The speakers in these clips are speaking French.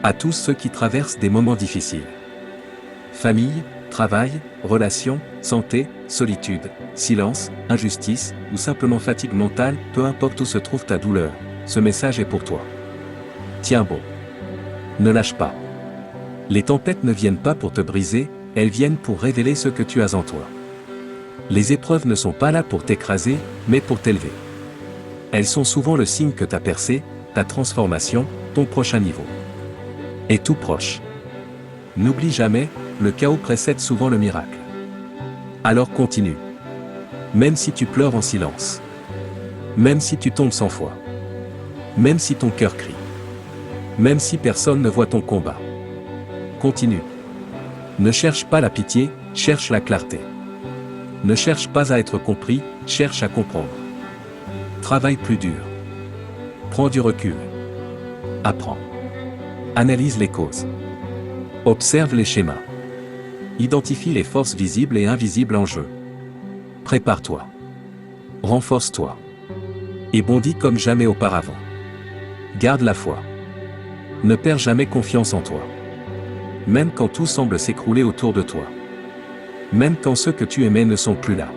À tous ceux qui traversent des moments difficiles. Famille, travail, relations, santé, solitude, silence, injustice, ou simplement fatigue mentale, peu importe où se trouve ta douleur, ce message est pour toi. Tiens bon. Ne lâche pas. Les tempêtes ne viennent pas pour te briser, elles viennent pour révéler ce que tu as en toi. Les épreuves ne sont pas là pour t'écraser, mais pour t'élever. Elles sont souvent le signe que ta percée, ta transformation, ton prochain niveau est tout proche. N'oublie jamais, le chaos précède souvent le miracle. Alors continue. Même si tu pleures en silence. Même si tu tombes sans foi. Même si ton cœur crie. Même si personne ne voit ton combat. Continue. Ne cherche pas la pitié, cherche la clarté. Ne cherche pas à être compris, cherche à comprendre. Travaille plus dur. Prends du recul. Apprends. Analyse les causes. Observe les schémas. Identifie les forces visibles et invisibles en jeu. Prépare-toi. Renforce-toi. Et bondis comme jamais auparavant. Garde la foi. Ne perds jamais confiance en toi. Même quand tout semble s'écrouler autour de toi. Même quand ceux que tu aimais ne sont plus là.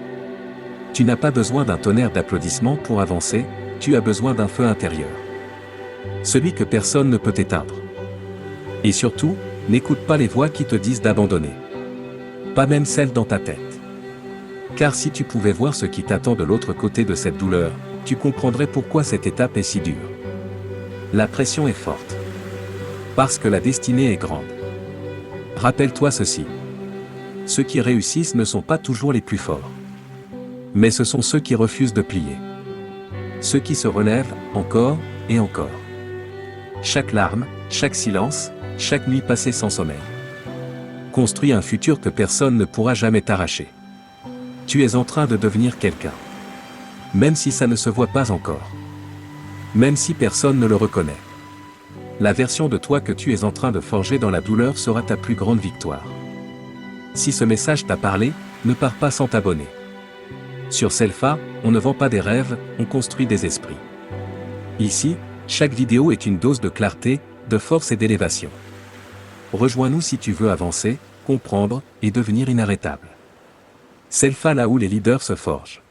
Tu n'as pas besoin d'un tonnerre d'applaudissements pour avancer, tu as besoin d'un feu intérieur. Celui que personne ne peut éteindre. Et surtout, n'écoute pas les voix qui te disent d'abandonner. Pas même celles dans ta tête. Car si tu pouvais voir ce qui t'attend de l'autre côté de cette douleur, tu comprendrais pourquoi cette étape est si dure. La pression est forte. Parce que la destinée est grande. Rappelle-toi ceci. Ceux qui réussissent ne sont pas toujours les plus forts. Mais ce sont ceux qui refusent de plier. Ceux qui se relèvent, encore, et encore. Chaque larme, chaque silence, chaque nuit passée sans sommeil. Construis un futur que personne ne pourra jamais t'arracher. Tu es en train de devenir quelqu'un. Même si ça ne se voit pas encore. Même si personne ne le reconnaît. La version de toi que tu es en train de forger dans la douleur sera ta plus grande victoire. Si ce message t'a parlé, ne pars pas sans t'abonner. Sur Selfa, on ne vend pas des rêves, on construit des esprits. Ici, chaque vidéo est une dose de clarté, de force et d'élévation. Rejoins-nous si tu veux avancer, comprendre et devenir inarrêtable. Selfa, là où les leaders se forgent.